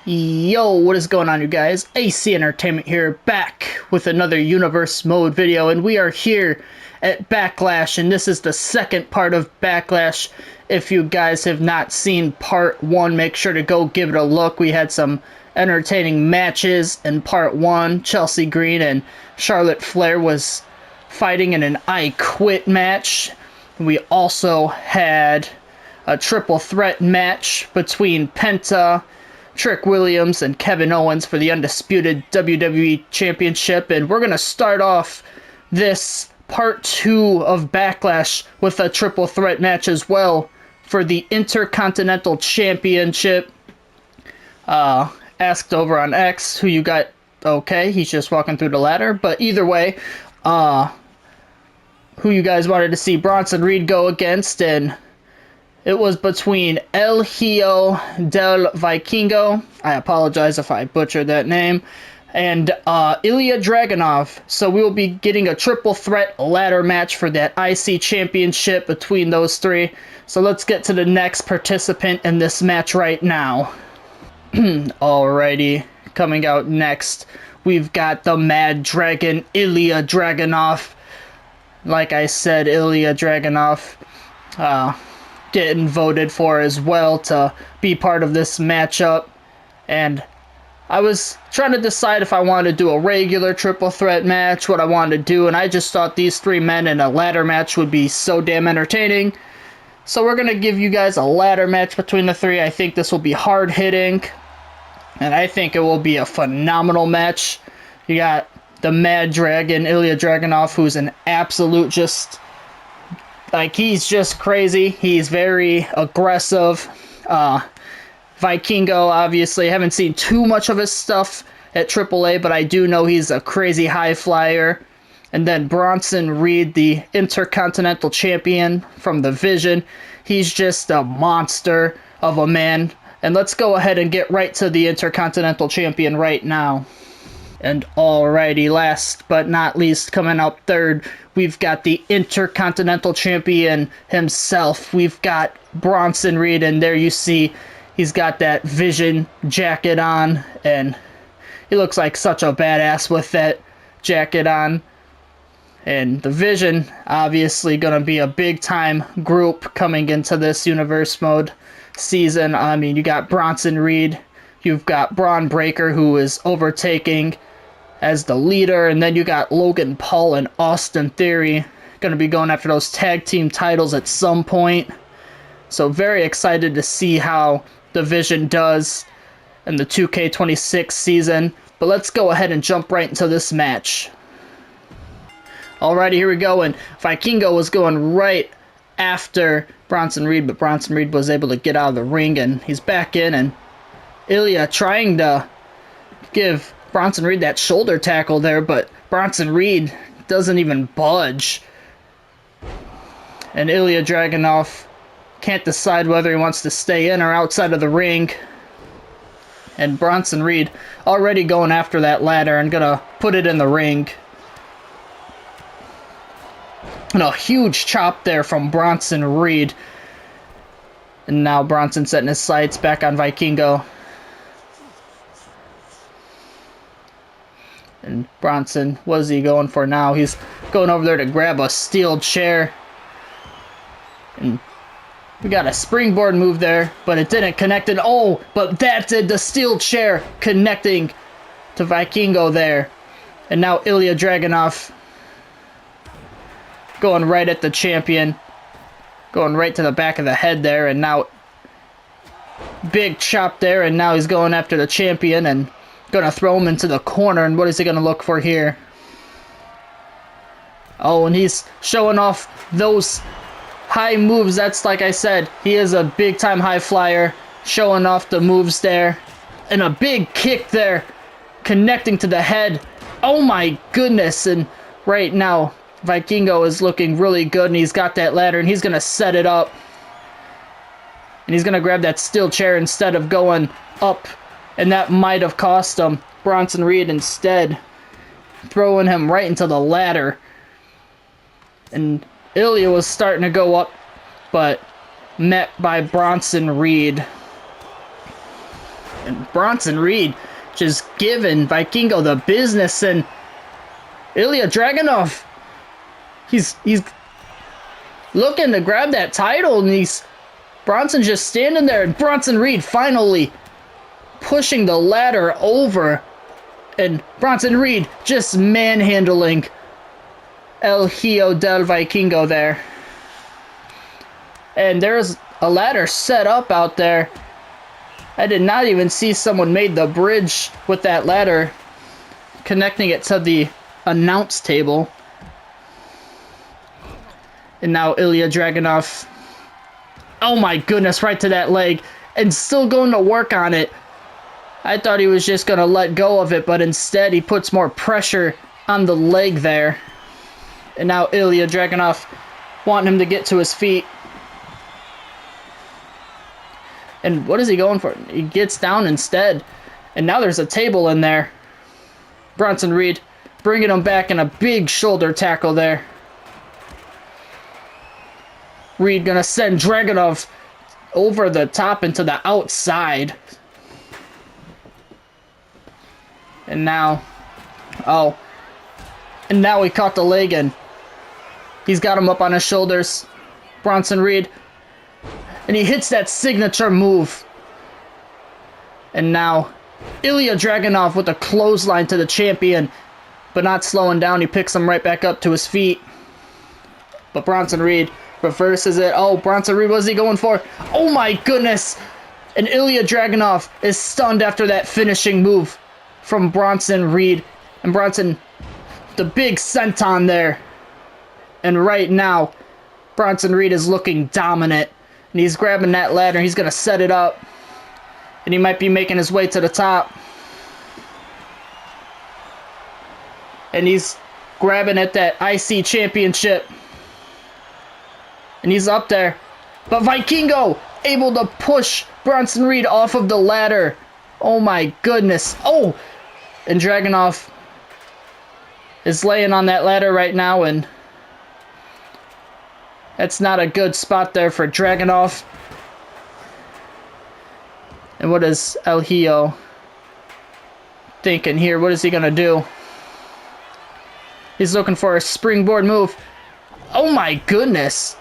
Yo, what is going on, you guys? AC Entertainment here, back with another Universe Mode video, and we are here at Backlash, and this is the second part of Backlash. If you guys have not seen part 1, make sure to go give it a look. We had some entertaining matches in part 1. Chelsea Green and Charlotte Flair was fighting in an I Quit match. We also had a triple threat match between Penta, Trick Williams, and Kevin Owens for the undisputed WWE Championship, and we're going to start off this part 2 of Backlash with a triple threat match as well for the Intercontinental Championship. Asked over on X who you got. Okay, he's just walking through the ladder, but either way, who you guys wanted to see Bronson Reed go against, and it was between El Hijo del Vikingo, I apologize if I butchered that name, and Ilya Dragunov. So we will be getting a triple threat ladder match for that IC championship between those three. So let's get to the next participant in this match right now. Alrighty, coming out next, we've got the Mad Dragon, Ilya Dragunov. Like I said, Ilya Dragunov, getting voted for as well to be part of this matchup, and I was trying to decide if I wanted to do a regular triple threat match, what I wanted to do, and I just thought these three men in a ladder match would be so damn entertaining. So we're going to give you guys a ladder match between the three. I think this will be hard hitting, and I think it will be a phenomenal match. You got the Mad Dragon, Ilya Dragunov, who's an absolute just, like, he's just crazy. He's very aggressive. Vikingo, obviously, I haven't seen too much of his stuff at AAA, but I do know he's a crazy high flyer. And then Bronson Reed, the Intercontinental Champion from the Vision. He's just a monster of a man. And let's go ahead and get right to the Intercontinental Champion right now. And alrighty, last but not least, coming up third, we've got the Intercontinental Champion himself. We've got Bronson Reed, and there you see he's got that Vision jacket on, and he looks like such a badass with that jacket on. And the Vision, obviously going to be a big-time group coming into this Universe Mode season. I mean, you got Bronson Reed, you've got Braun Breaker, who is overtaking as the leader, and then you got Logan Paul and Austin Theory going to be going after those tag team titles at some point. So very excited to see how the Vision does in the 2K26 season. But let's go ahead and jump right into this match. Alrighty, here we go, and Vikingo was going right after Bronson Reed, but Bronson Reed was able to get out of the ring, and he's back in, and Ilya trying to give Bronson Reed that shoulder tackle there, but Bronson Reed doesn't even budge. And Ilya Dragunov can't decide whether he wants to stay in or outside of the ring. And Bronson Reed already going after that ladder and gonna put it in the ring. And a huge chop there from Bronson Reed. And now Bronson setting his sights back on Vikingo. And Bronson, what is he going for now? He's going over there to grab a steel chair. And we got a springboard move there, but it didn't connect. And oh, but that did, the steel chair connecting to Vikingo there. And now Ilya Dragunov going right at the champion. Going right to the back of the head there. And now big chop there. And now he's going after the champion and gonna throw him into the corner. And what is he gonna look for here? Oh, and he's showing off those high moves. That's, like I said, he is a big time high flyer, showing off the moves there. And a big kick there, connecting to the head. Oh my goodness. And right now Vikingo is looking really good, and he's got that ladder, and he's gonna set it up, and he's gonna grab that steel chair instead of going up. And that might have cost him. Bronson Reed instead throwing him right into the ladder. And Ilya was starting to go up, but met by Bronson Reed. And Bronson Reed just giving Vikingo the business, and Ilya Dragunov, he's looking to grab that title, and Bronson's just standing there, and Bronson Reed finally pushing the ladder over, and Bronson Reed just manhandling El Hijo del Vikingo there. And there's a ladder set up out there. I did not even see someone made the bridge with that ladder, connecting it to the announce table. And now Ilya Dragunov, oh my goodness, right to that leg, and still going to work on it. I thought he was just going to let go of it, but instead he puts more pressure on the leg there. And now Ilya Dragunov wanting him to get to his feet. And what is he going for? He gets down instead. And now there's a table in there. Bronson Reed bringing him back in a big shoulder tackle there. Reed gonna send Dragunov over the top into the outside. And now, and now he caught the leg, and he's got him up on his shoulders. Bronson Reed. And he hits that signature move. And now, Ilya Dragunov with a clothesline to the champion. But not slowing down, he picks him right back up to his feet. But Bronson Reed reverses it. Oh, Bronson Reed, what is he going for? Oh my goodness! And Ilya Dragunov is stunned after that finishing move from Bronson Reed. And Bronson, the big senton there. And right now, Bronson Reed is looking dominant. And he's grabbing that ladder. He's going to set it up. And he might be making his way to the top. And he's grabbing at that IC championship. And he's up there. But Vikingo able to push Bronson Reed off of the ladder. Oh my goodness. Oh! And Dragunov is laying on that ladder right now, and that's not a good spot there for Dragunov. And what is El Hijo thinking here? What is he going to do? He's looking for a springboard move. Oh my goodness.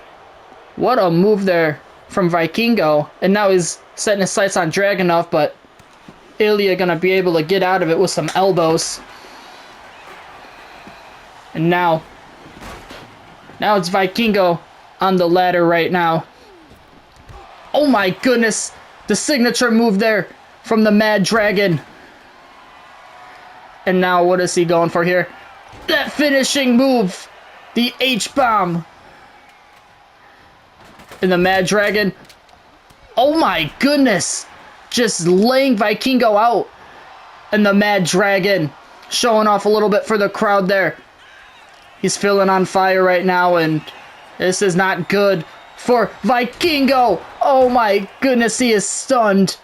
What a move there from Vikingo. And now he's setting his sights on Dragunov, but Ilya going to be able to get out of it with some elbows. And now it's Vikingo on the ladder right now. Oh my goodness. The signature move there from the Mad Dragon. And now what is he going for here? That finishing move. The H-bomb. And the Mad Dragon. Oh my goodness. Just laying Vikingo out. And the Mad Dragon showing off a little bit for the crowd there. He's feeling on fire right now, and this is not good for Vikingo. Oh my goodness, he is stunned.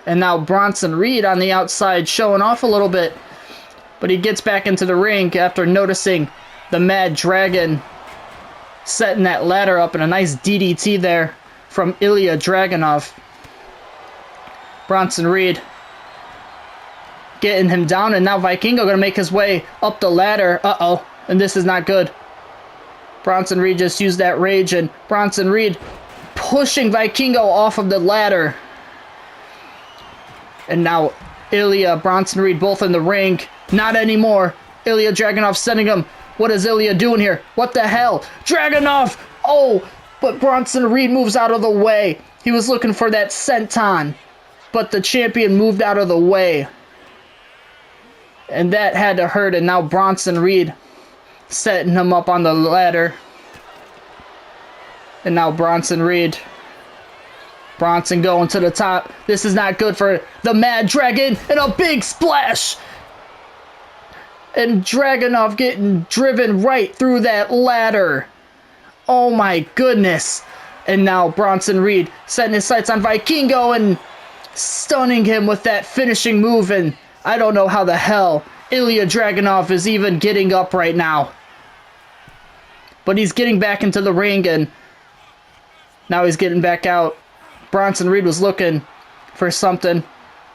And now Bronson Reed on the outside showing off a little bit. But he gets back into the ring after noticing the Mad Dragon setting that ladder up, and a nice DDT there from Ilya Dragunov. Bronson Reed getting him down, and now Vikingo going to make his way up the ladder. Uh-oh, and this is not good. Bronson Reed just used that rage, and Bronson Reed pushing Vikingo off of the ladder. And now Ilya, Bronson Reed both in the ring. Not anymore. Ilya Dragunov sending him. What is Ilya doing here? What the hell? Dragunov! Oh, but Bronson Reed moves out of the way. He was looking for that senton, but the champion moved out of the way. And that had to hurt, and now Bronson Reed setting him up on the ladder. And now Bronson Reed. Bronson going to the top. This is not good for the Mad Dragon, and a big splash. And Dragunov getting driven right through that ladder. Oh my goodness. And now Bronson Reed setting his sights on Vikingo and stunning him with that finishing move. And I don't know how the hell Ilya Dragunov is even getting up right now. But he's getting back into the ring, and now he's getting back out. Bronson Reed was looking for something,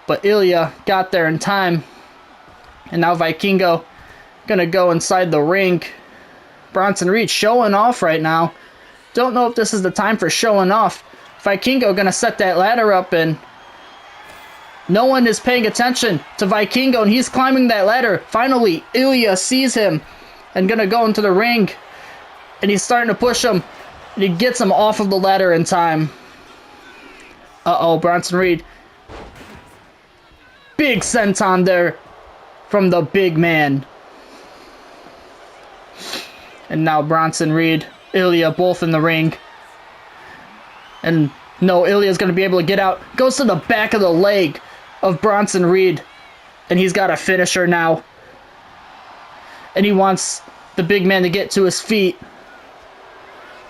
but Ilya got there in time. And now Vikingo gonna go inside the ring. Bronson Reed showing off right now. Don't know if this is the time for showing off. Vikingo gonna set that ladder up, and no one is paying attention to Vikingo, and he's climbing that ladder. Finally, Ilya sees him and gonna go into the ring, and he's starting to push him, and he gets him off of the ladder in time. Uh-oh, Bronson Reed. Big senton there from the big man. And now Bronson Reed, Ilya, both in the ring. And no, Ilya's going to be able to get out. Goes to the back of the leg of Bronson Reed. And he's got a finisher now. And he wants the big man to get to his feet.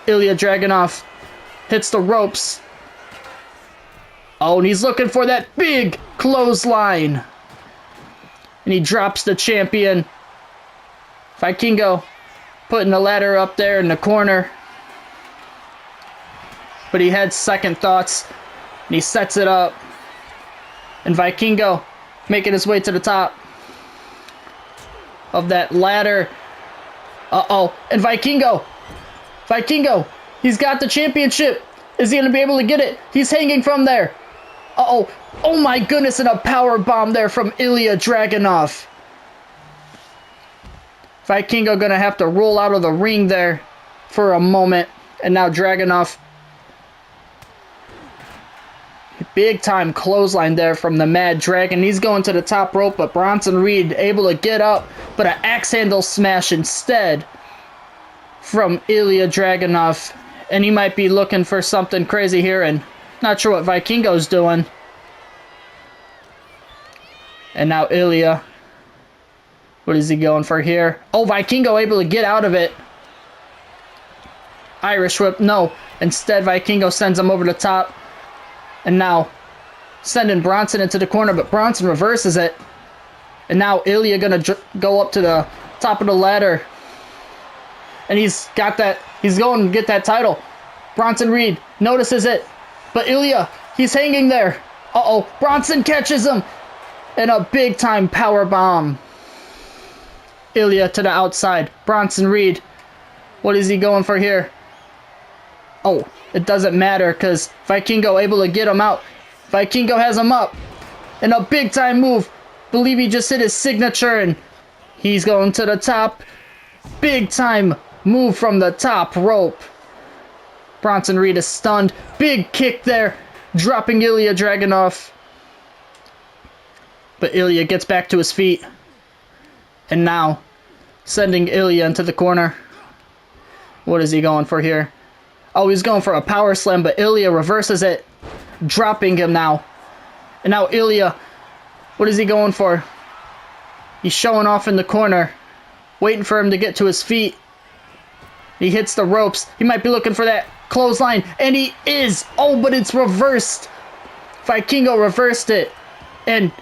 Ilya Dragunov hits the ropes. Oh, and he's looking for that big clothesline. And he drops the champion. Vikingo putting the ladder up there in the corner. But he had second thoughts. And he sets it up. And Vikingo making his way to the top of that ladder. Uh-oh. And Vikingo, he's got the championship. Is he going to be able to get it? He's hanging from there. Uh-oh. Oh my goodness, and a power bomb there from Ilya Dragunov. Vikingo going to have to roll out of the ring there for a moment. And now Dragunov. Big time clothesline there from the Mad Dragon. He's going to the top rope, but Bronson Reed able to get up, but an axe handle smash instead from Ilya Dragunov. And he might be looking for something crazy here, and not sure what Vikingo's doing. And now Ilya. What is he going for here? Oh, Vikingo able to get out of it. Irish whip, no. Instead, Vikingo sends him over the top. And now sending Bronson into the corner, but Bronson reverses it. And now Ilya gonna go up to the top of the ladder. And he's got that. He's going to get that title. Bronson Reed notices it. But Ilya, he's hanging there. Uh-oh. Bronson catches him. And a big-time power bomb. Ilya to the outside. Bronson Reed. What is he going for here? Oh, it doesn't matter because Vikingo able to get him out. Vikingo has him up. And a big-time move. Believe he just hit his signature, and he's going to the top. Big-time move from the top rope. Bronson Reed is stunned. Big kick there. Dropping Ilya Dragunov. But Ilya gets back to his feet. And now, sending Ilya into the corner. What is he going for here? Oh, he's going for a power slam, but Ilya reverses it. Dropping him now. And now Ilya, what is he going for? He's showing off in the corner. Waiting for him to get to his feet. He hits the ropes. He might be looking for that clothesline. And he is. Oh, but it's reversed. Vikingo reversed it. And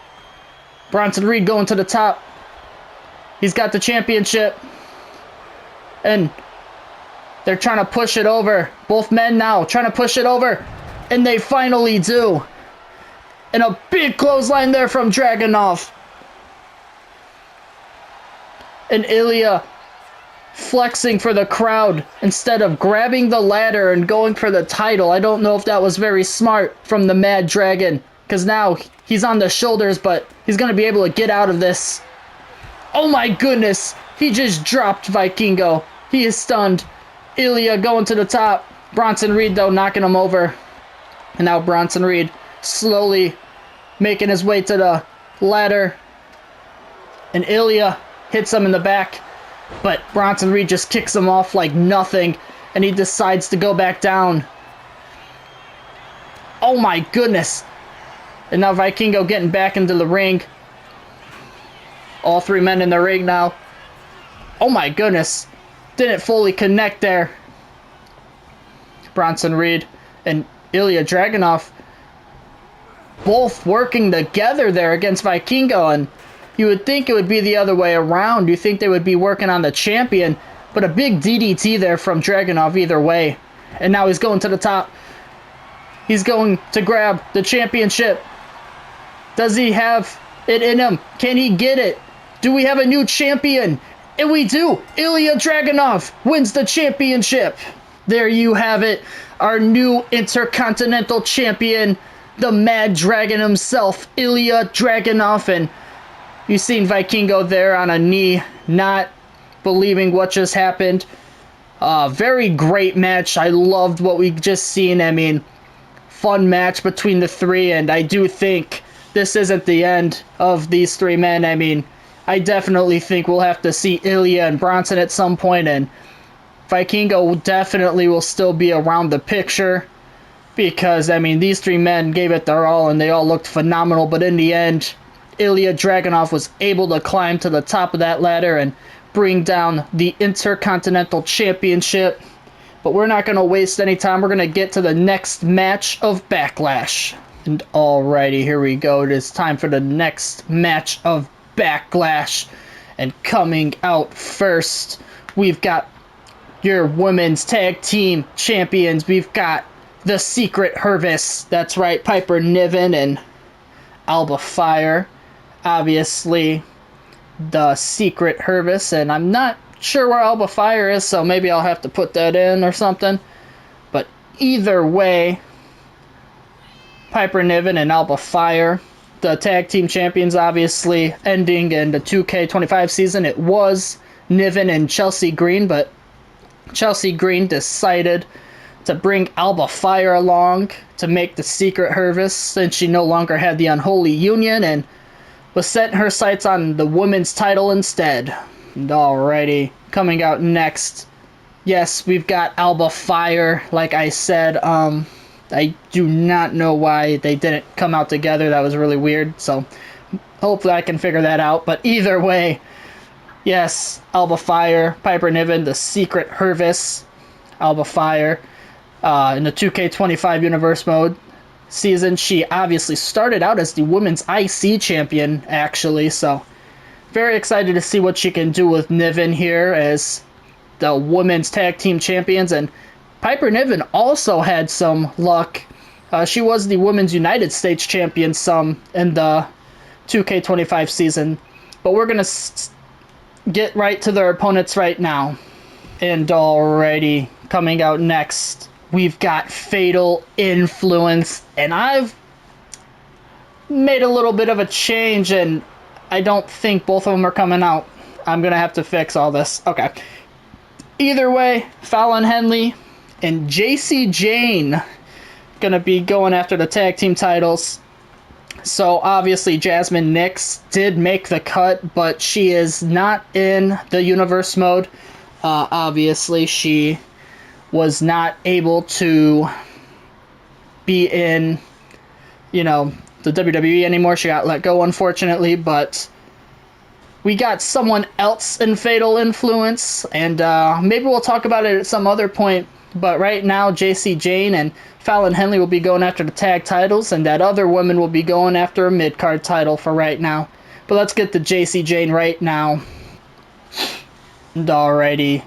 Bronson Reed going to the top. He's got the championship. And they're trying to push it over. Both men now trying to push it over. And they finally do. And a big clothesline there from Dragunov. And Ilya flexing for the crowd instead of grabbing the ladder and going for the title. I don't know if that was very smart from the Mad Dragon, because now he's on the shoulders, but he's going to be able to get out of this. Oh my goodness. He just dropped Vikingo. He is stunned. Ilya going to the top. Bronson Reed, though, knocking him over. And now Bronson Reed slowly making his way to the ladder. And Ilya hits him in the back. But Bronson Reed just kicks him off like nothing. And he decides to go back down. Oh my goodness. And now Vikingo getting back into the ring. All three men in the ring now. Oh my goodness. Didn't fully connect there. Bronson Reed and Ilya Dragunov both working together there against Vikingo, and you would think it would be the other way around. You think they would be working on the champion, but a big DDT there from Dragunov either way. And now he's going to the top. He's going to grab the championship. Does he have it in him? Can he get it? Do we have a new champion? And we do. Ilya Dragunov wins the championship. There you have it. Our new Intercontinental Champion, the Mad Dragon himself, Ilya Dragunov. And you've seen Vikingo there on a knee, not believing what just happened. Very great match. I loved what we just seen. I mean, fun match between the three, and I do think this isn't the end of these three men. I mean, I definitely think we'll have to see Ilya and Bronson at some point, and Vikingo definitely will still be around the picture because, I mean, these three men gave it their all and they all looked phenomenal, but in the end, Ilya Dragunov was able to climb to the top of that ladder and bring down the Intercontinental Championship. But we're not going to waste any time. We're going to get to the next match of Backlash. And alrighty, here we go. It is time for the next match of Backlash. And coming out first, we've got your women's tag team champions. We've got the Secret Hervis. That's right, Piper Niven and Alba Fire. Obviously, the Secret Hervis. And I'm not sure where Alba Fire is, so maybe I'll have to put that in or something. But either way, Piper Niven and Alba Fire, the tag team champions, obviously ending in the 2K25 season. It was Niven and Chelsea Green, but Chelsea Green decided to bring Alba Fire along to make the Secret Hervis since she no longer had the Unholy Union and was setting her sights on the women's title instead. And alrighty, coming out next, yes, we've got Alba Fire. Like I said, I do not know why they didn't come out together. That was really weird, so hopefully I can figure that out. But either way, yes, Alba Fire, Piper Niven, the Secret Hervis, Alba Fire, in the 2K25 Universe Mode season. She obviously started out as the Women's IC Champion, actually, so very excited to see what she can do with Niven here as the Women's Tag Team Champions. And Piper Niven also had some luck. She was the Women's United States Champion some in the 2K25 season. But we're going to get right to their opponents right now. And already coming out next, we've got Fatal Influence. And I've made a little bit of a change, and I don't think both of them are coming out. I'm going to have to fix all this. Okay. Either way, Fallon Henley and JC Jane going to be going after the tag team titles. So obviously Jasmine Nix did make the cut, but she is not in the universe mode. Obviously she was not able to be in, you know, the WWE anymore. She got let go, unfortunately, but we got someone else in Fatal Influence, and maybe we'll talk about it at some other point. But right now, JC Jane and Fallon Henley will be going after the tag titles, and that other woman will be going after a mid-card title for right now. But let's get to JC Jane right now. And alrighty,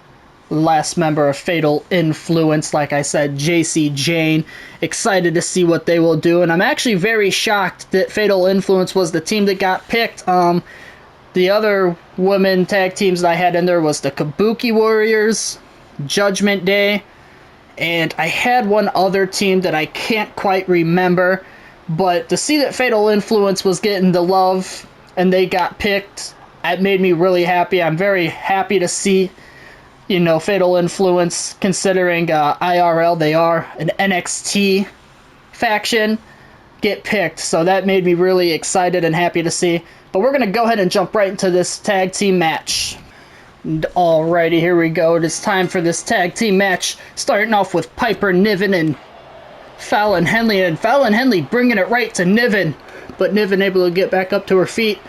last member of Fatal Influence, like I said, JC Jane. Excited to see what they will do, and I'm actually very shocked that Fatal Influence was the team that got picked. The other women tag teams that I had in there was the Kabuki Warriors, Judgment Day, and I had one other team that I can't quite remember. But to see that Fatal Influence was getting the love and they got picked, it made me really happy. I'm very happy to see, you know, Fatal Influence, considering IRL, they are an NXT faction, get picked. So that made me really excited and happy to see. But we're going to go ahead and jump right into this tag team match. And alrighty, here we go. It is time for this tag team match. Starting off with Piper Niven and Fallon Henley. And Fallon Henley bringing it right to Niven. But Niven able to get back up to her feet.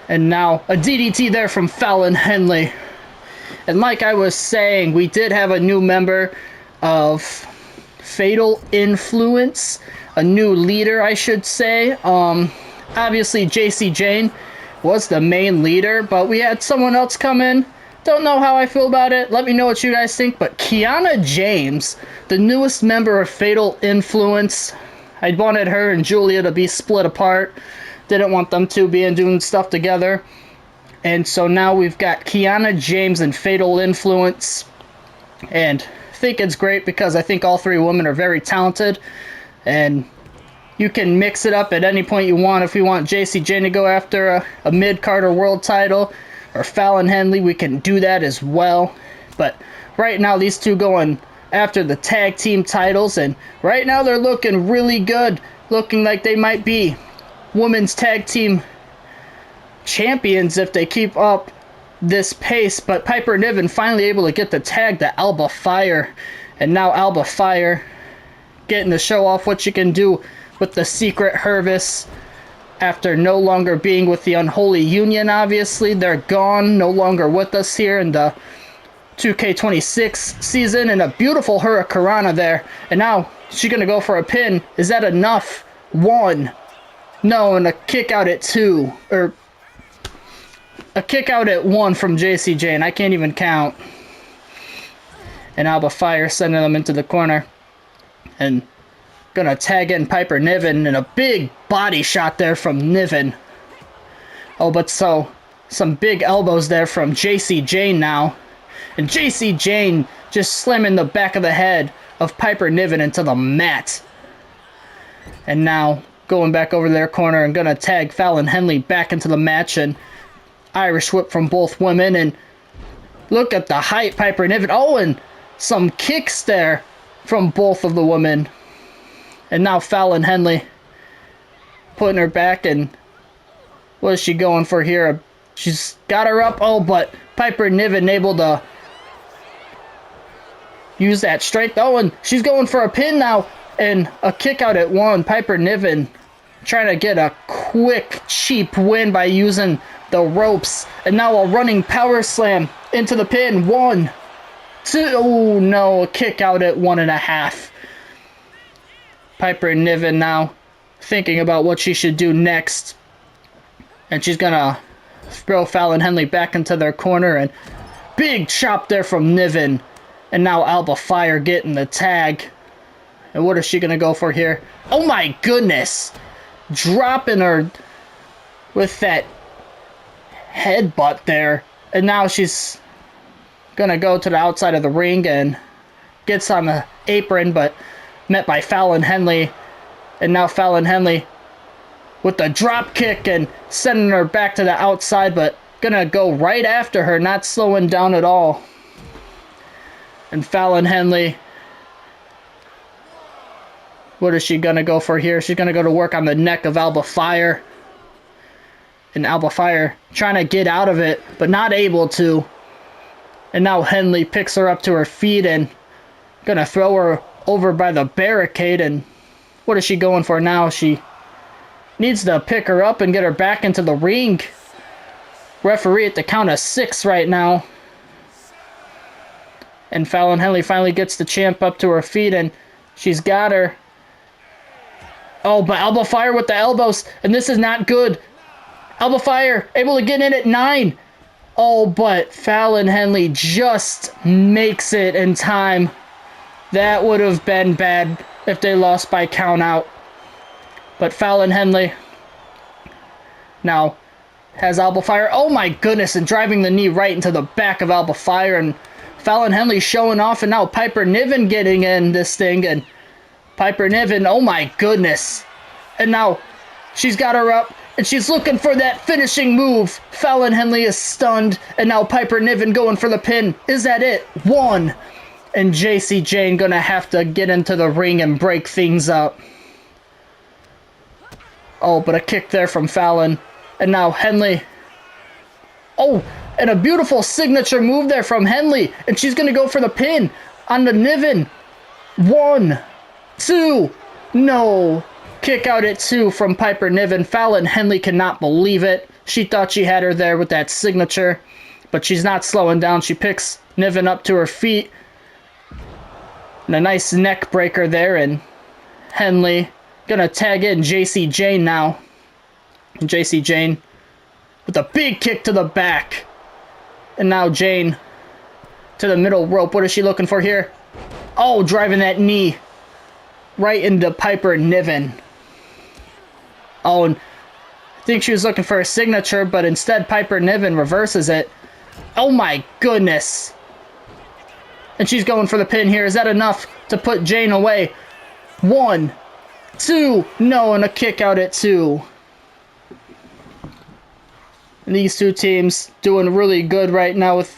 And now a DDT there from Fallon Henley. And like I was saying, we did have a new member of Fatal Influence. A new leader, I should say. Obviously, JC Jane was the main leader, but we had someone else come in. Don't know how I feel about it. Let me know what you guys think. But Kiana James, the newest member of Fatal Influence, I wanted her and Julia to be split apart. Didn't want them two being doing stuff together. And so now we've got Kiana James and Fatal Influence. And I think it's great because I think all three women are very talented. And you can mix it up at any point you want. If we want JC Jane to go after a mid-card or world title, or Fallon Henley, we can do that as well. But right now, these two going after the tag team titles, and right now they're looking really good. Looking like they might be women's tag team champions if they keep up this pace. But Piper Niven finally able to get the tag to Alba Fire, and now Alba Fire getting to show off what she can do with the Secret Hervis after no longer being with the Unholy Union. Obviously, they're gone, no longer with us here in the 2K26 season, and a beautiful Hurricanrana there. And now she's going to go for a pin. Is that enough? 1. No, and a kick out at 2. Or a kick out at 1 from JC Jane. I can't even count. And Alba Fire sending them into the corner. And gonna tag in Piper Niven, and a big body shot there from Niven. Oh, but so some big elbows there from JC Jane now. And JC Jane just slamming the back of the head of Piper Niven into the mat. And now going back over their corner and gonna tag Fallon Henley back into the match, and Irish whip from both women. And look at the height, Piper Niven. Oh, and some kicks there from both of the women. And now Fallon Henley putting her back, and what is she going for here? She's got her up. Oh, but Piper Niven able to use that strength. Oh, and she's going for a pin now, and a kick out at 1. Piper Niven trying to get a quick, cheap win by using the ropes. And now a running power slam into the pin. 1, 2. Oh, no, a kick out at 1.5. Piper Niven now thinking about what she should do next. And she's going to throw Fallon Henley back into their corner. And big chop there from Niven. And now Alba Fire getting the tag. And what is she going to go for here? Oh my goodness. Dropping her with that headbutt there. And now she's going to go to the outside of the ring and gets on the apron, but met by Fallon Henley. And now Fallon Henley with the drop kick and sending her back to the outside, but gonna go right after her, not slowing down at all. And Fallon Henley, what is she gonna go for here? She's gonna go to work on the neck of Alba Fire. And Alba Fire trying to get out of it, but not able to. And now Henley picks her up to her feet and gonna throw her over by the barricade. And what is she going for now? She needs to pick her up and get her back into the ring. Referee at the count of 6 right now. And Fallon Henley finally gets the champ up to her feet, and she's got her. Oh, but Alba Fire with the elbows, and this is not good. Alba Fire able to get in at 9. Oh, but Fallon Henley just makes it in time. That would have been bad if they lost by count out. But Fallon Henley now has Alba Fire. Oh my goodness, and driving the knee right into the back of Alba Fire. And Fallon Henley showing off, and now Piper Niven getting in this thing. And Piper Niven, oh my goodness. And now she's got her up, and she's looking for that finishing move. Fallon Henley is stunned, and now Piper Niven going for the pin. Is that it? 1. And JC Jane gonna have to get into the ring and break things up. Oh, but a kick there from Fallon. And now Henley. Oh, and a beautiful signature move there from Henley. And she's gonna go for the pin on the Niven. 1, 2. No. Kick out at 2 from Piper Niven. Fallon Henley cannot believe it. She thought she had her there with that signature, but she's not slowing down. She picks Niven up to her feet. And a nice neck breaker there, and Henley gonna tag in JC Jane now. And JC Jane with a big kick to the back. And now Jane to the middle rope. What is she looking for here? Oh, driving that knee right into Piper Niven. Oh, and I think she was looking for a signature, but instead Piper Niven reverses it. Oh my goodness. And she's going for the pin here. Is that enough to put Jane away? 1, 2, no, and a kick out at 2. And these two teams doing really good right now with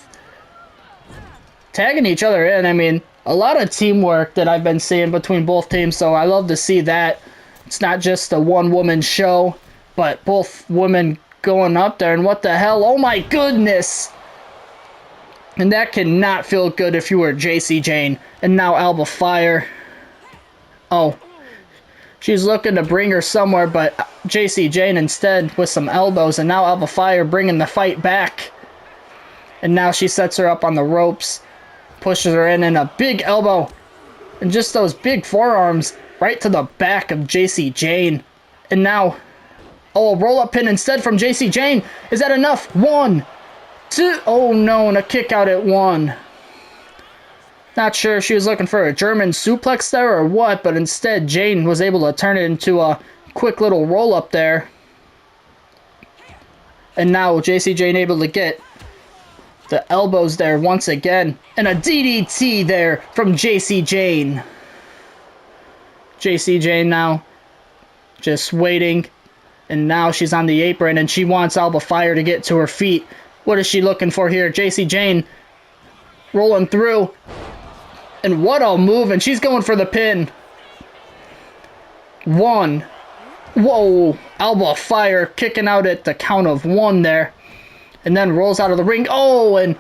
tagging each other in. I mean, a lot of teamwork that I've been seeing between both teams, so I love to see that. It's not just a one-woman show, but both women going up there. And what the hell? Oh my goodness! And that cannot feel good if you were JC Jane. And now Alba Fire. Oh. She's looking to bring her somewhere, but JC Jane instead with some elbows. And now Alba Fire bringing the fight back. And now she sets her up on the ropes. Pushes her in and a big elbow. And just those big forearms right to the back of JC Jane. And now, oh, a roll-up pin instead from JC Jane. Is that enough? 1, 2, oh no, and a kick out at 1. Not sure if she was looking for a German suplex there or what, but instead Jane was able to turn it into a quick little roll-up there. And now JC Jane able to get the elbows there once again. And a DDT there from JC Jane. JC Jane now just waiting. And now she's on the apron and she wants Alba Fire to get to her feet. What is she looking for here? JC Jane rolling through. And what a move. And she's going for the pin. 1. Whoa. Alba Fire kicking out at the count of 1 there. And then rolls out of the ring. Oh, and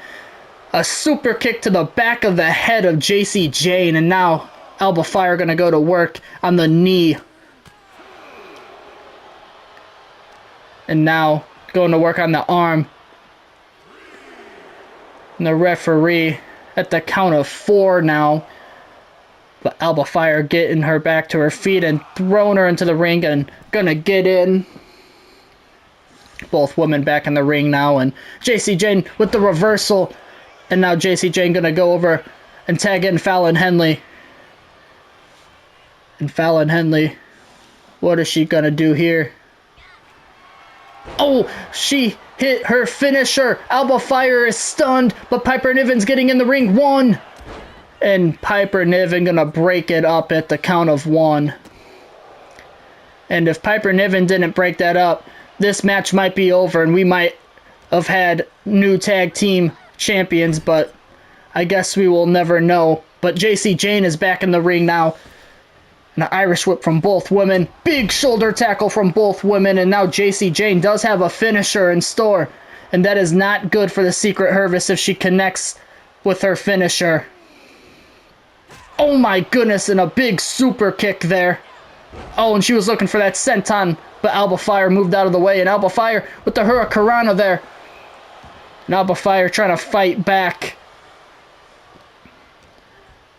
a super kick to the back of the head of JC Jane. And now Alba Fire going to go to work on the knee. And now going to work on the arm. And the referee at the count of 4 now. But Alba Fire getting her back to her feet and throwing her into the ring and gonna get in. Both women back in the ring now. And JC Jane with the reversal. And now JC Jane gonna go over and tag in Fallon Henley. And Fallon Henley, what is she gonna do here? Oh, she hit her finisher. Alba Fire is stunned, but Piper Niven's getting in the ring. 1. And Piper Niven gonna break it up at the count of 1. And if Piper Niven didn't break that up, this match might be over and we might have had new tag team champions, but I guess we will never know. But JC Jane is back in the ring now. An Irish whip from both women. Big shoulder tackle from both women. And now JC Jane does have a finisher in store. And that is not good for the Secret Hervis if she connects with her finisher. Oh my goodness, and a big super kick there. Oh, and she was looking for that senton. But Alba Fire moved out of the way. And Alba Fire with the Hurricanrana there. And Alba Fire trying to fight back.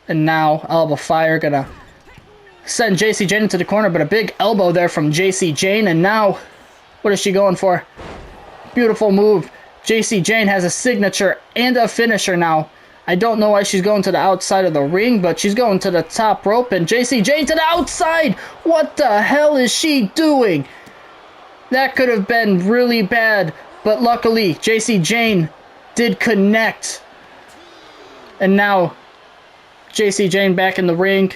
And now Alba Fire gonna send JC Jane into the corner, but a big elbow there from JC Jane. And now, what is she going for? Beautiful move. JC Jane has a signature and a finisher now. I don't know why she's going to the outside of the ring, but she's going to the top rope. And JC Jane to the outside. What the hell is she doing? That could have been really bad, but luckily JC Jane did connect. And now JC Jane back in the ring.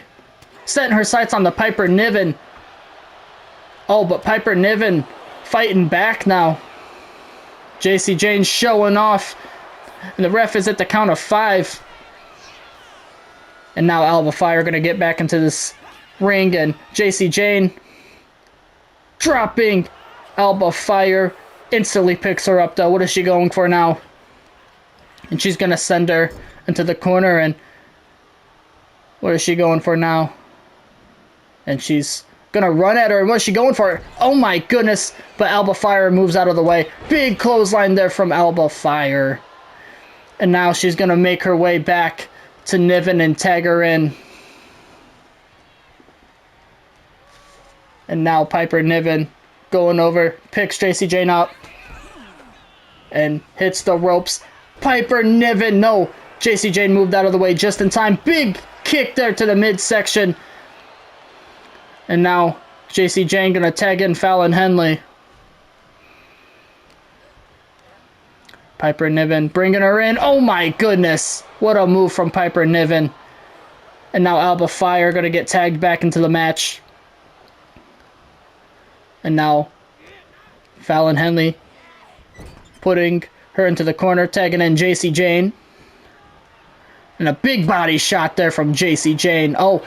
Setting her sights on the Piper Niven. Oh, but Piper Niven fighting back now. JC Jane showing off. And the ref is at the count of 5. And now Alba Fire going to get back into this ring. And JC Jane dropping Alba Fire. Instantly picks her up though. What is she going for now? And she's going to send her into the corner. And what is she going for now? And she's going to run at her. And what's she going for? Oh my goodness. But Alba Fire moves out of the way. Big clothesline there from Alba Fire. And now she's going to make her way back to Niven and tag her in. And now Piper Niven going over. Picks JC Jane up. And hits the ropes. Piper Niven. No. JC Jane moved out of the way just in time. Big kick there to the midsection. And now JC Jane gonna tag in Fallon Henley. Piper Niven bringing her in. Oh my goodness. What a move from Piper Niven. And now Alba Fire gonna get tagged back into the match. And now Fallon Henley putting her into the corner, tagging in JC Jane. And a big body shot there from JC Jane. Oh,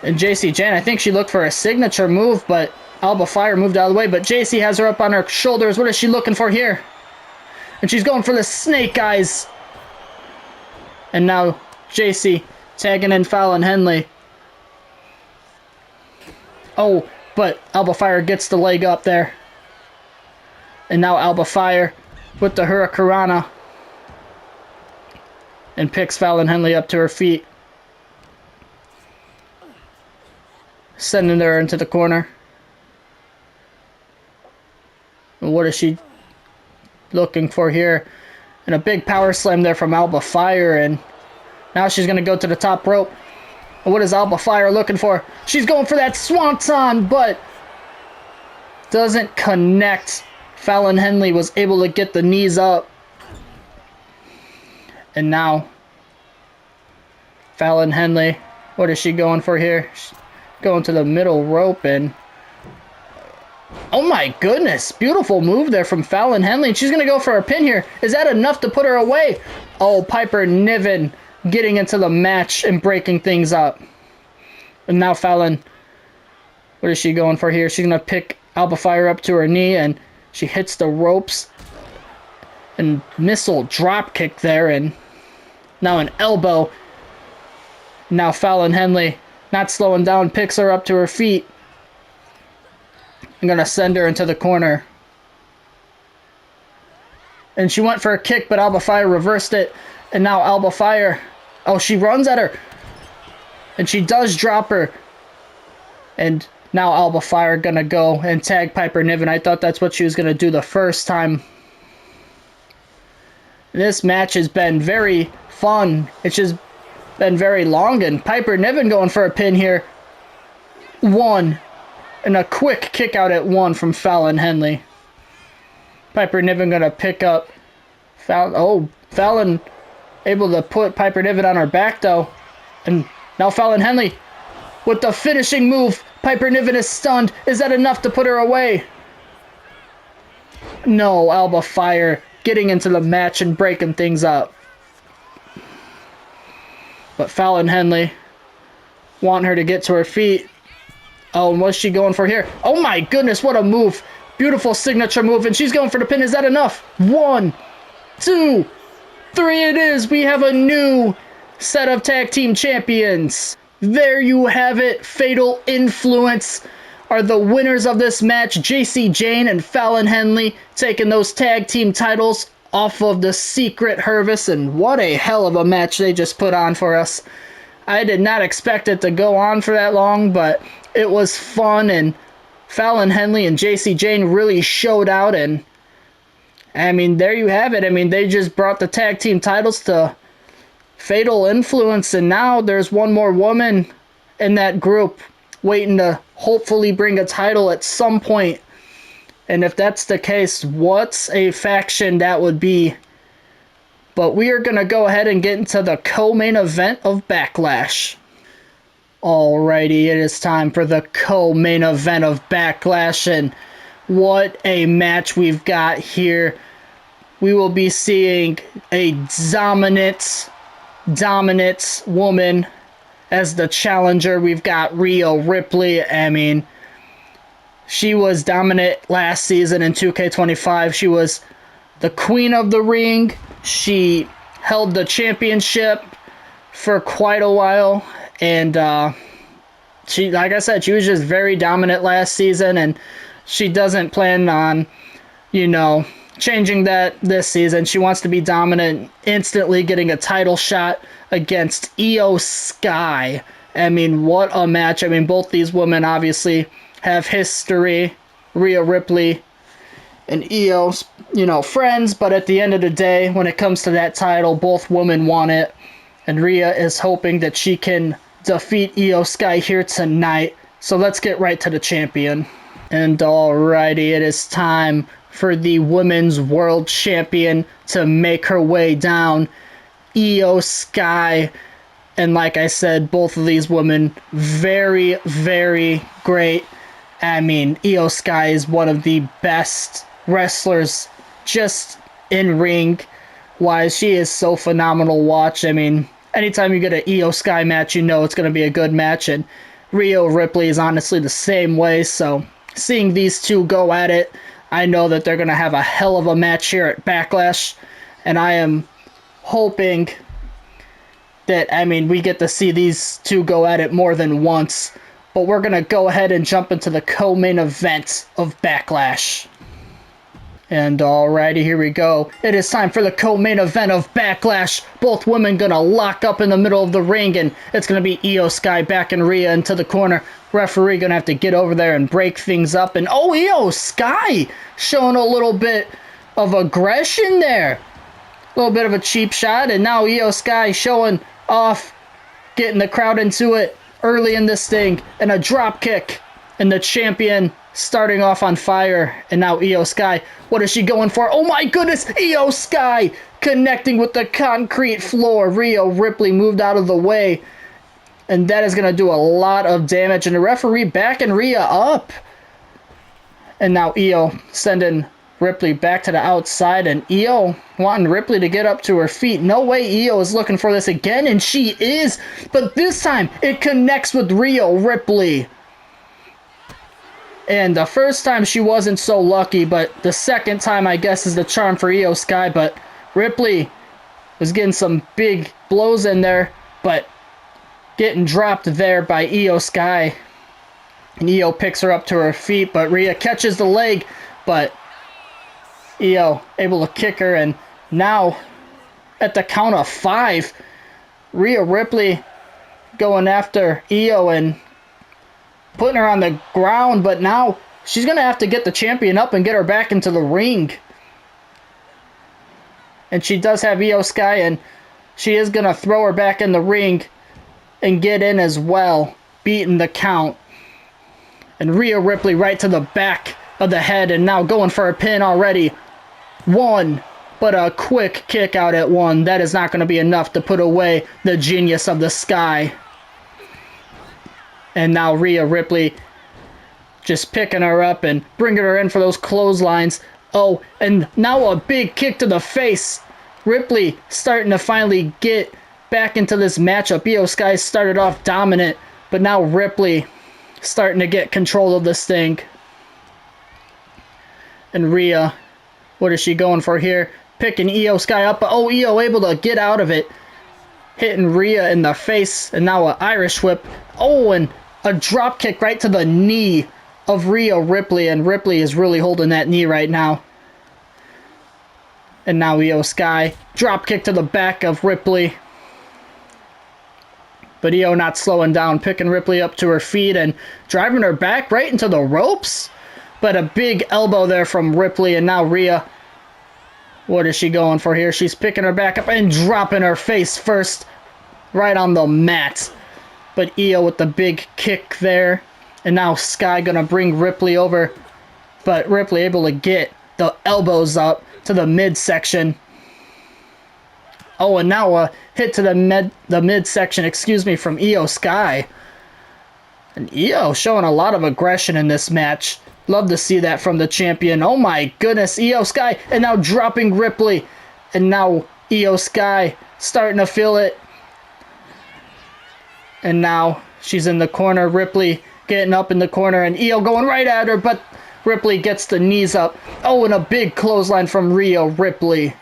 and JC Jane, I think she looked for a signature move, but Alba Fire moved out of the way. But JC has her up on her shoulders. What is she looking for here? And she's going for the snake eyes. And now JC tagging in Fallon Henley. Oh, but Alba Fire gets the leg up there. And now Alba Fire with the Hurricanrana. And picks Fallon Henley up to her feet. Sending her into the corner. And what is she looking for here? And a big power slam there from Alba Fire. And now she's going to go to the top rope. And what is Alba Fire looking for? She's going for that swanton, but doesn't connect. Fallon Henley was able to get the knees up. And now Fallon Henley, what is she going for here? She's going to the middle rope, and oh my goodness, beautiful move there from Fallon Henley. She's going to go for a pin here. Is that enough to put her away? Oh, Piper Niven getting into the match and breaking things up. And now Fallon, what is she going for here? She's going to pick Alba Fire up to her knee, and she hits the ropes. And missile drop kick there, and now an elbow. Now Fallon Henley, not slowing down, picks her up to her feet. I'm going to send her into the corner. And she went for a kick, but Alba Fire reversed it. And now Alba Fire, oh, she runs at her. And she does drop her. And now Alba Fire going to go and tag Piper Niven. I thought that's what she was going to do the first time. This match has been very fun. It's just been very long, and Piper Niven going for a pin here. One. And a quick kick out at one from Fallon Henley. Piper Niven going to pick up Fallon. Oh, Fallon able to put Piper Niven on her back, though. And now Fallon Henley with the finishing move. Piper Niven is stunned. Is that enough to put her away? No, Alba Fire getting into the match and breaking things up. But Fallon Henley want her to get to her feet. Oh, and what's she going for here? Oh my goodness, what a move. Beautiful signature move, and she's going for the pin. Is that enough? 1, 2, 3 it is. We have a new set of tag team champions. There you have it. Fatal Influence are the winners of this match. JC Jane and Fallon Henley taking those tag team titles off of the Secret Hervis, and what a hell of a match they just put on for us. I did not expect it to go on for that long, but it was fun, and Fallon Henley and JC Jane really showed out, and I mean, there you have it. I mean, they just brought the tag team titles to Fatal Influence, and now there's one more woman in that group waiting to hopefully bring a title at some point. And if that's the case, what's a faction that would be? But we are going to go ahead and get into the co-main event of Backlash. Alrighty, it is time for the co-main event of Backlash, and what a match we've got here. We will be seeing a dominant woman as the challenger. We've got Rhea Ripley. I mean, she was dominant last season in 2K25. She was the queen of the ring. She held the championship for quite a while. And she, like I said, she was just very dominant last season. And she doesn't plan on, changing that this season. She wants to be dominant, instantly getting a title shot against Iyo Sky. I mean, what a match. I mean, both these women obviously have history. Rhea Ripley and Iyo, friends, but at the end of the day, when it comes to that title, both women want it. And Rhea is hoping that she can defeat Iyo Sky here tonight So let's get right to the champion. And alrighty, it is time for the Women's World Champion to make her way down. Iyo Sky. And like I said, both of these women, very, very great. I mean, Iyo Sky is one of the best wrestlers just in ring wise. She is so phenomenal to watch. I mean, anytime you get an Iyo Sky match, you know it's going to be a good match. And Rhea Ripley is honestly the same way. So seeing these two go at it, I know that they're going to have a hell of a match here at Backlash. And I am hoping that, I mean, we get to see these two go at it more than once. But we're going to go ahead and jump into the co-main event of Backlash. And alrighty, here we go. It is time for the co-main event of Backlash. Both women going to lock up in the middle of the ring, and it's going to be Iyo Sky backing Rhea into the corner. Referee going to have to get over there and break things up. And oh, Iyo Sky showing a little bit of aggression there. A little bit of a cheap shot, and now Iyo Sky showing off, getting the crowd into it early in this thing, and a drop kick, and the champion starting off on fire. And now Iyo Sky, what is she going for? Oh my goodness, Iyo Sky connecting with the concrete floor. Rhea Ripley moved out of the way, and that is going to do a lot of damage, and the referee backing Rhea up. And now Iyo sending Ripley back to the outside, and Iyo wanting Ripley to get up to her feet. No way Iyo is looking for this again, and she is, but this time it connects with Rhea Ripley. And the first time she wasn't so lucky, but the second time I guess is the charm for Iyo Sky. But Ripley was getting some big blows in there, but getting dropped there by Iyo Sky. And Iyo picks her up to her feet, but Rhea catches the leg, but Iyo able to kick her, and now at the count of 5, Rhea Ripley going after Iyo and putting her on the ground, but now she's going to have to get the champion up and get her back into the ring. And she does have Iyo Sky, and she is going to throw her back in the ring and get in as well, beating the count. And Rhea Ripley right to the back of the head, and now going for a pin already. 1, but a quick kick out at 1. That is not going to be enough to put away the genius of the Sky. And now Rhea Ripley just picking her up and bringing her in for those clotheslines. Oh, and now a big kick to the face. Ripley starting to finally get back into this matchup. Iyo Sky started off dominant, but now Ripley starting to get control of this thing. And Rhea, what is she going for here? Picking Iyo Sky up, but oh, Iyo able to get out of it. Hitting Rhea in the face, and now an Irish whip. Oh, and a drop kick right to the knee of Rhea Ripley, and Ripley is really holding that knee right now. And now Iyo Sky, drop kick to the back of Ripley. But Iyo not slowing down, picking Ripley up to her feet and driving her back right into the ropes. But a big elbow there from Ripley, and now Rhea, what is she going for here? She's picking her back up and dropping her face first right on the mat. But Iyo with the big kick there. And now Sky gonna bring Ripley over. But Ripley able to get the elbows up to the midsection. Oh, and now a hit to the midsection, excuse me, from Iyo Sky. And Iyo showing a lot of aggression in this match. Love to see that from the champion. Oh my goodness, Iyo Sky, and now dropping Ripley. And now Iyo Sky starting to feel it. And now she's in the corner. Ripley getting up in the corner, and Iyo going right at her, but Ripley gets the knees up. Oh, and a big clothesline from Rhea Ripley.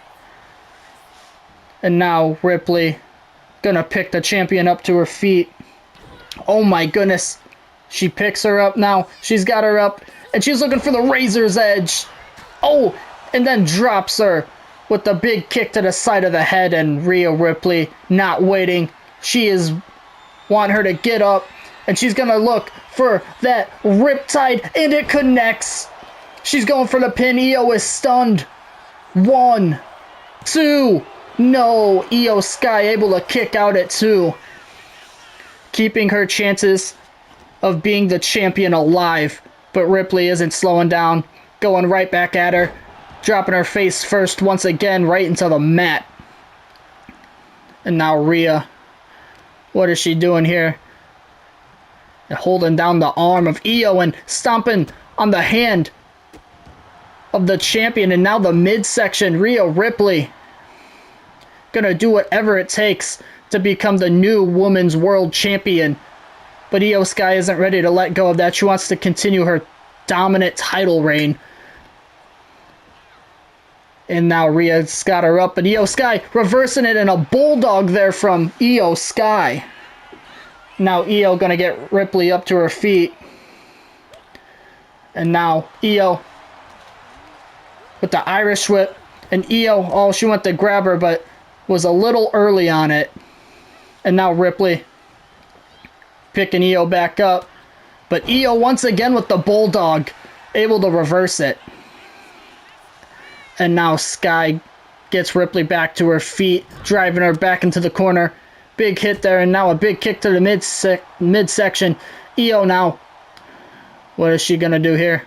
And now Ripley gonna pick the champion up to her feet. Oh my goodness. She picks her up now. She's got her up, and she's looking for the razor's edge. Oh, and then drops her with the big kick to the side of the head, and Rhea Ripley not waiting. She is wanting her to get up, and she's going to look for that riptide, and it connects. She's going for the pin. Iyo is stunned. 1, 2. No, Iyo Sky able to kick out at 2. Keeping her chances of being the champion alive. But Ripley isn't slowing down, going right back at her, dropping her face first once again right into the mat. And now Rhea, what is she doing here? Holding down the arm of Iyo and stomping on the hand of the champion. And now the midsection, Rhea Ripley, gonna do whatever it takes to become the new women's world champion. But Iyo Sky isn't ready to let go of that. She wants to continue her dominant title reign. And now Rhea's got her up, but Iyo Sky reversing it in a bulldog there from Iyo Sky. Now Iyo gonna get Ripley up to her feet. And now Iyo with the Irish whip. And Iyo, oh, she went to grab her, but was a little early on it. And now Ripley picking Iyo back up. But Iyo once again with the bulldog, able to reverse it. And now Sky gets Ripley back to her feet, driving her back into the corner. Big hit there, and now a big kick to the midsection. Iyo now, what is she going to do here?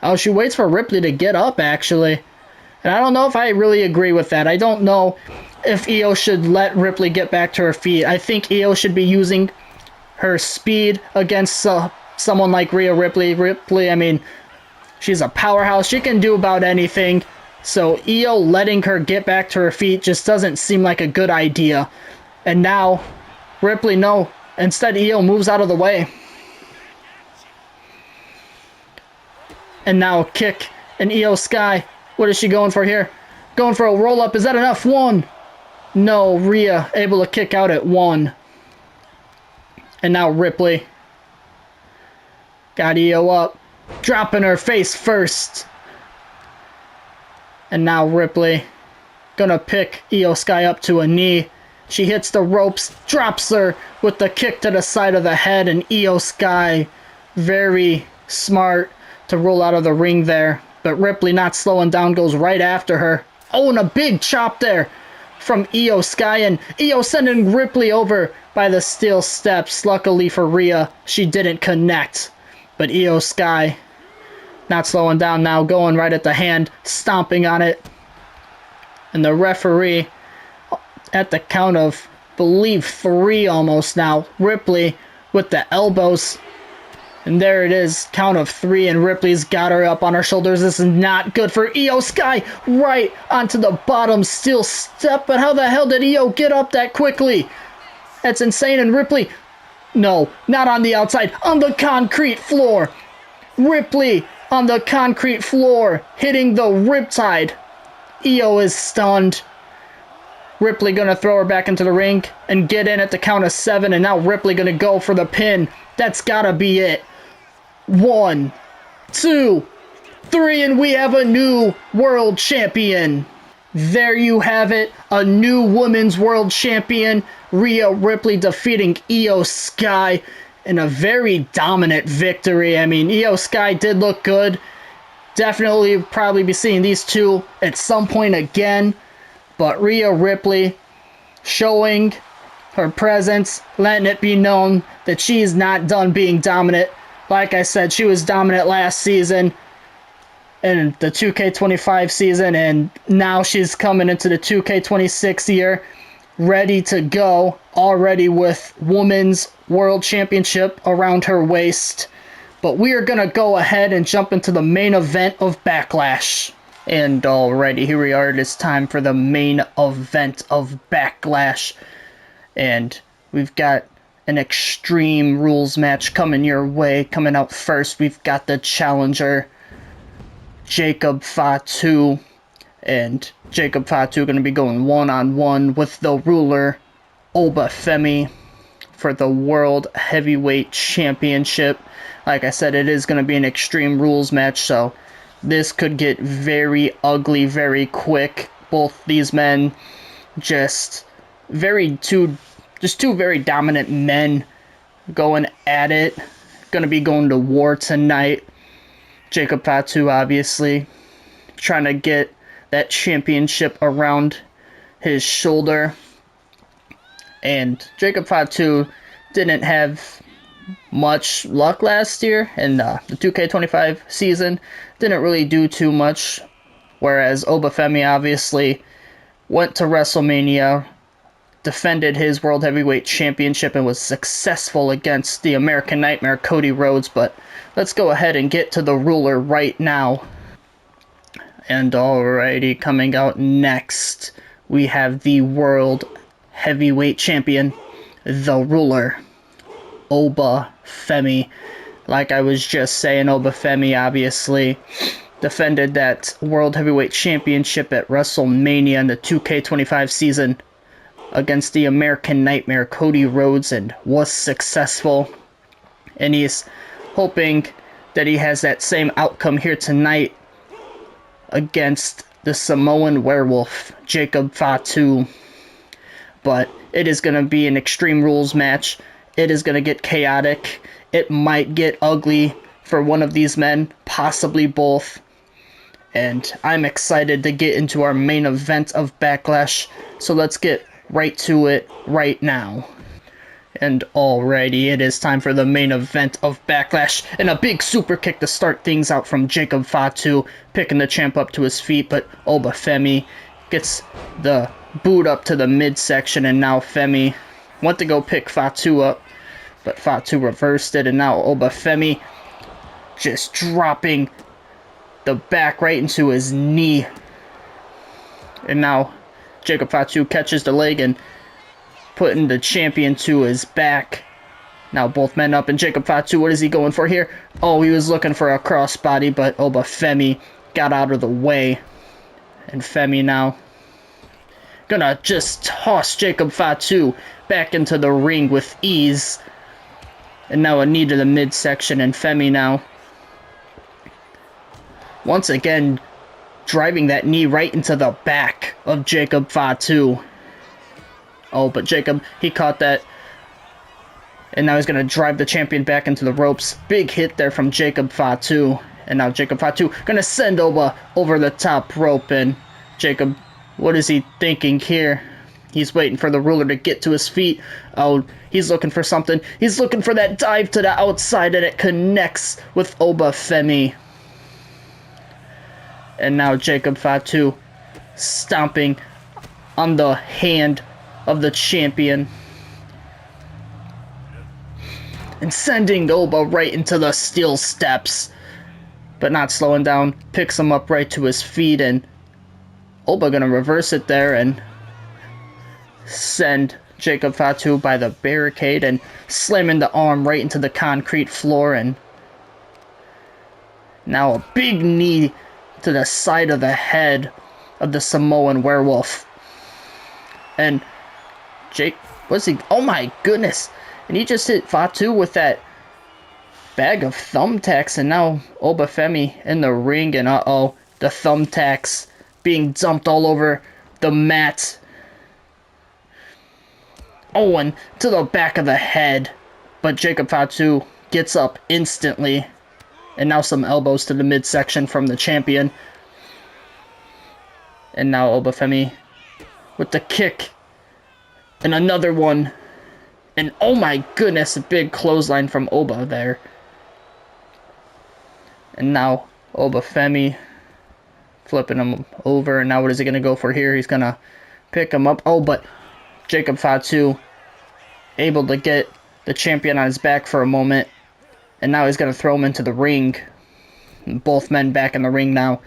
Oh, she waits for Ripley to get up, actually. And I don't know if I really agree with that. I don't know if Iyo should let Ripley get back to her feet. I think Iyo should be using her speed against someone like Rhea Ripley. I mean, she's a powerhouse. She can do about anything. So Iyo letting her get back to her feet just doesn't seem like a good idea. And now Ripley, no. Instead, Iyo moves out of the way. And now a kick. And Iyo Sky, what is she going for here? Going for a roll-up. Is that enough? 1. No, Rhea able to kick out at 1. And now Ripley got Iyo up, dropping her face first. And now Ripley gonna pick Iyo Sky up to a knee. She hits the ropes, drops her with the kick to the side of the head, and Iyo Sky, very smart to roll out of the ring there. But Ripley not slowing down, goes right after her. Oh, and a big chop there from Iyo Sky, and Iyo sending Ripley over by the steel steps. Luckily for Rhea, she didn't connect. But Iyo Sky not slowing down now, going right at the hand, stomping on it. And the referee at the count of, believe 3 almost now. Ripley with the elbows. And there it is, count of 3, and Ripley's got her up on her shoulders. This is not good for Iyo Sky. Right onto the bottom steel step. But how the hell did Iyo get up that quickly? That's insane. And Ripley, no, not on the outside, on the concrete floor. Ripley on the concrete floor, hitting the riptide. Iyo is stunned. Ripley gonna throw her back into the ring and get in at the count of 7. And now Ripley gonna go for the pin. That's gotta be it. 1, 2, 3, and we have a new world champion. There you have it, a new women's world champion. Rhea Ripley defeating Iyo Sky in a very dominant victory. I mean, Iyo Sky did look good. Definitely probably be seeing these two at some point again. But Rhea Ripley showing her presence, letting it be known that she's not done being dominant. Like I said, she was dominant last season in the 2K25 season, and now she's coming into the 2K26 year ready to go, already with Women's World Championship around her waist. But we are going to go ahead and jump into the main event of Backlash. And alrighty, here we are. It is time for the main event of Backlash. And we've got an Extreme Rules match coming your way. Coming out first, we've got the challenger, Jacob Fatu. And Jacob Fatu going to be going one-on-one with the Ruler Oba Femi for the World Heavyweight Championship. Like I said, it is going to be an Extreme Rules match, so this could get very ugly very quick. Both these men just two very dominant men going at it. Going to be going to war tonight. Jacob Fatu obviously trying to get that championship around his shoulder. And Jacob Fatu didn't have much luck last year in the 2K25 season. Didn't really do too much, whereas Oba Femi obviously went to WrestleMania, defended his World Heavyweight Championship, and was successful against the American Nightmare Cody Rhodes. But let's go ahead and get to the Ruler right now. And alrighty, coming out next, we have the World Heavyweight Champion, the Ruler Oba Femi. Like I was just saying, Oba Femi obviously defended that World Heavyweight Championship at WrestleMania in the 2K25 season against the American Nightmare Cody Rhodes and was successful. And he's hoping that he has that same outcome here tonight against the Samoan Werewolf Jacob Fatu. But it is going to be an Extreme Rules match. It is going to get chaotic. It might get ugly for one of these men, possibly both. And I'm excited to get into our main event of Backlash. So let's get right to it right now. And alrighty, it is time for the main event of Backlash. And a big super kick to start things out from Jacob Fatu, picking the champ up to his feet. But Oba Femi gets the boot up to the midsection, and now Femi went to go pick Fatu up, but Fatu reversed it, and now Oba Femi just dropping the back right into his knee. And now Jacob Fatu catches the leg and putting the champion to his back. Now both men up, and Jacob Fatu, what is he going for here? Oh, he was looking for a crossbody, but Oba Femi got out of the way. And Femi now gonna just toss Jacob Fatu back into the ring with ease. And now a knee to the midsection, and Femi now once again driving that knee right into the back of Jacob Fatu. Oh, but Jacob, he caught that. And now he's going to drive the champion back into the ropes. Big hit there from Jacob Fatu. And now Jacob Fatu going to send Oba over the top rope. And Jacob, what is he thinking here? He's waiting for the Ruler to get to his feet. Oh, he's looking for something. He's looking for that dive to the outside, and it connects with Oba Femi. And now Jacob Fatu stomping on the hand of the champion and sending Oba right into the steel steps, but not slowing down. Picks him up right to his feet, and Oba gonna reverse it there and send Jacob Fatu by the barricade and slamming the arm right into the concrete floor. And now a big knee to the side of the head of the Samoan Werewolf. And Jake, what's he? Oh my goodness. And he just hit Fatu with that bag of thumbtacks. And now Oba Femi in the ring. And uh-oh, the thumbtacks being dumped all over the mat. Oh, and to the back of the head. But Jacob Fatu gets up instantly. And now some elbows to the midsection from the champion. And now Oba Femi with the kick. And another one. And oh my goodness, a big clothesline from Oba there. And now Oba Femi flipping him over. And now what is he going to go for here? He's going to pick him up. Oh, but Jacob Fatu able to get the champion on his back for a moment. And now he's going to throw him into the ring. Both men back in the ring now.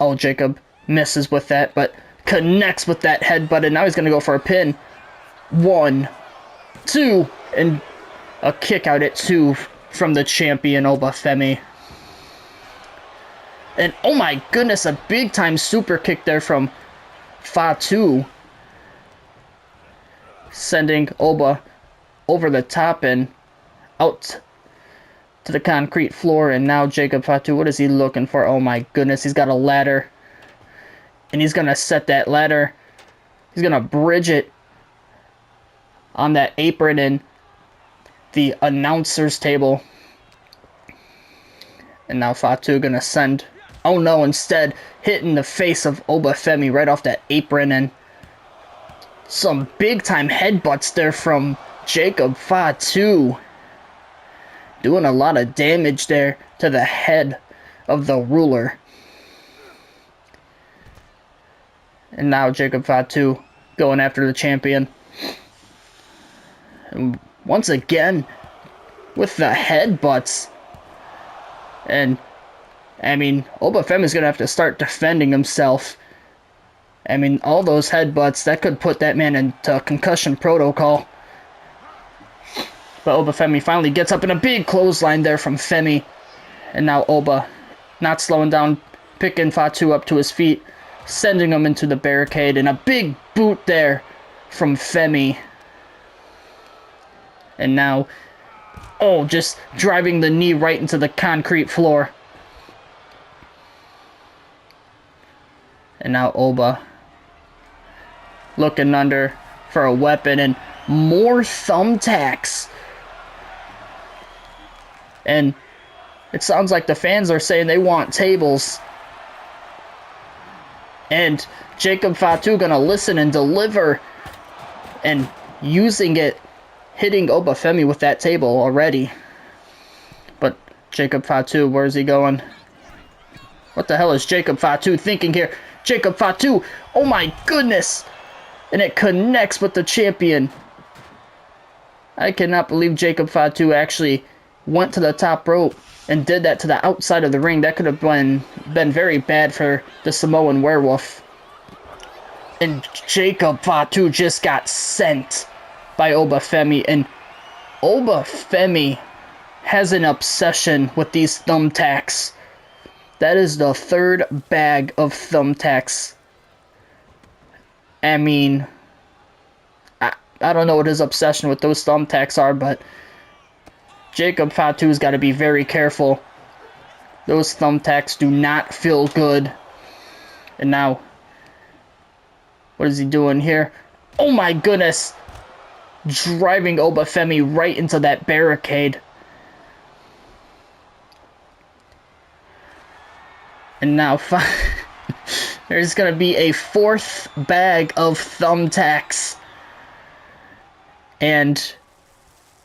Oh, Jacob misses with that, but connects with that headbutt. And now he's going to go for a pin. 1, 2, and a kick out at 2 from the champion, Oba Femi. And oh my goodness, a big time super kick there from Fatu. Sending Oba over the top and out to the concrete floor. And now Jacob Fatu, what is he looking for? Oh my goodness, he's got a ladder. And he's going to set that ladder. He's going to bridge it on that apron in the announcer's table. And now Fatu going to send... Oh no, instead hitting the face of Oba Femi right off that apron. And some big time headbutts there from Jacob Fatu. doing a lot of damage there to the head of the ruler. And now Jacob Fatu going after the champion. And once again, with the headbutts. And, I mean, Oba Femi's going to have to start defending himself. I mean, all those headbutts, that could put that man into concussion protocol. But Oba Femi finally gets up in a big clothesline there from Femi. And now Oba, not slowing down, picking Fatu up to his feet, sending him into the barricade, and a big boot there from Femi. And now, oh, just driving the knee right into the concrete floor. And now Oba looking under for a weapon, and more thumbtacks. And it sounds like the fans are saying they want tables. And Jacob Fatu gonna listen and deliver, and using it, hitting Oba Femi with that table already. But Jacob Fatu, where's he going? What the hell is Jacob Fatu thinking here? Jacob Fatu, oh my goodness! And it connects with the champion. I cannot believe Jacob Fatu actually went to the top rope and did that to the outside of the ring. That could have been very bad for the Samoan Werewolf. And Jacob Fatu just got sent by Oba Femi. And Oba Femi has an obsession with these thumbtacks. That is the third bag of thumbtacks. I mean, I don't know what his obsession with those thumbtacks are, but Jacob Fatu's got to be very careful. Those thumbtacks do not feel good. And now, what is he doing here? Oh my goodness! Driving Oba Femi right into that barricade. And now, there's going to be a fourth bag of thumbtacks. And,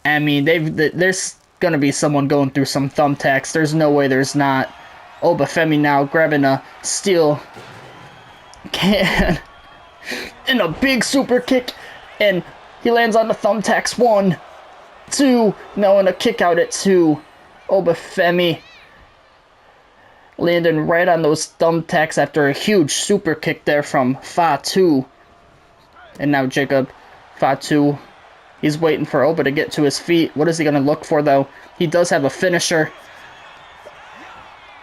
I mean, there's going to be someone going through some thumbtacks. There's no way there's not. Oba Femi now grabbing a steel can and a big super kick. And he lands on the thumbtacks. 1, 2. No, and a kick out at 2. Oba Femi landing right on those thumbtacks after a huge super kick there from Fatu. And now Jacob Fatu, he's waiting for Oba to get to his feet. What is he going to look for, though? He does have a finisher.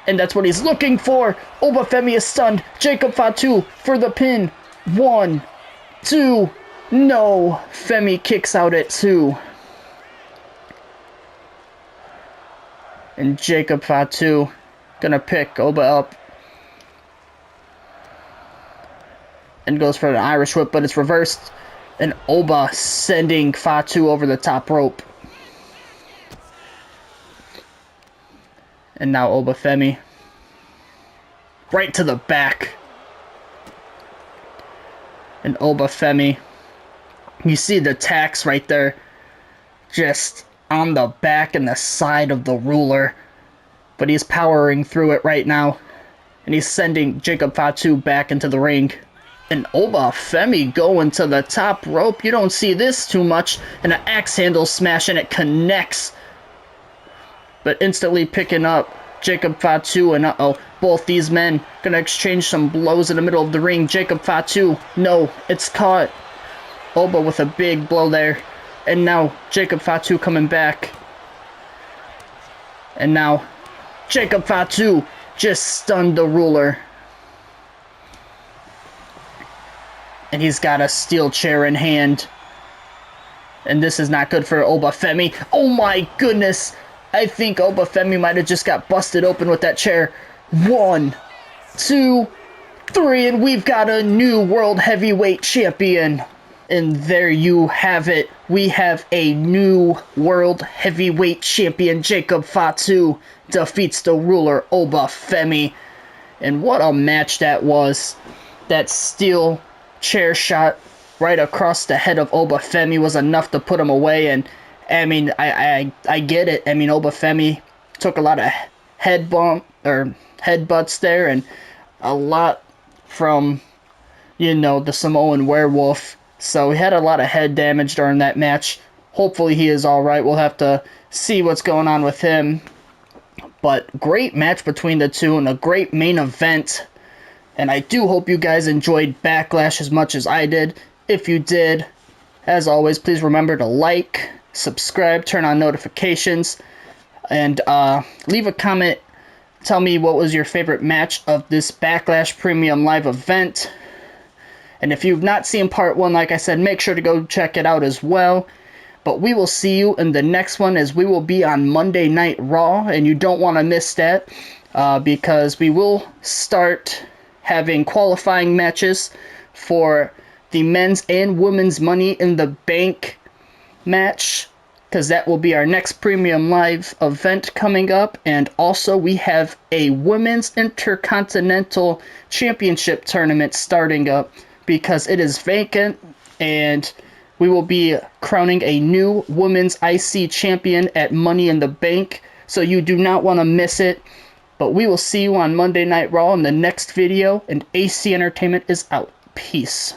And that's what he's looking for. Oba Femi is stunned. Jacob Fatu for the pin. 1, 2. No. Femi kicks out at 2. And Jacob Fatu gonna pick Oba up and goes for an Irish whip, but it's reversed. And Oba sending Fatu over the top rope. And now Oba Femi right to the back. And Oba Femi, you see the tacks right there, just on the back and the side of the ruler. But he's powering through it right now. And he's sending Jacob Fatu back into the ring. And Oba Femi going to the top rope. You don't see this too much. And an axe handle smash, and it connects. But instantly picking up Jacob Fatu. And uh-oh, both these men gonna exchange some blows in the middle of the ring. Jacob Fatu, no, it's caught. Oba with a big blow there. And now Jacob Fatu coming back. And now Jacob Fatu just stunned the ruler. And he's got a steel chair in hand. And this is not good for Oba Femi. Oh my goodness. I think Oba Femi might have just got busted open with that chair. 1, 2, 3. And we've got a new World Heavyweight Champion. And there you have it. We have a new World Heavyweight Champion. Jacob Fatu defeats the ruler Oba Femi. And what a match that was. That steel chair shot right across the head of Oba Femi was enough to put him away. And I mean, I get it. I mean, Oba Femi took a lot of headbutts there, and a lot from, you know, the Samoan Werewolf. So he had a lot of head damage during that match. Hopefully he is alright. We'll have to see what's going on with him. But great match between the two and a great main event. And I do hope you guys enjoyed Backlash as much as I did. If you did, as always, please remember to like, subscribe, turn on notifications, and leave a comment. Tell me what was your favorite match of this Backlash Premium Live event. And if you've not seen part 1, like I said, make sure to go check it out as well. But we will see you in the next one, as we will be on Monday Night Raw, and you don't want to miss that, because we will start having qualifying matches for the men's and women's Money in the Bank match, because that will be our next Premium Live event coming up. And also we have a Women's Intercontinental Championship tournament starting up, because it is vacant, and we will be crowning a new Women's IC Champion at Money in the Bank, so you do not want to miss it. But we will see you on Monday Night Raw in the next video, and AC Entertainment is out. Peace.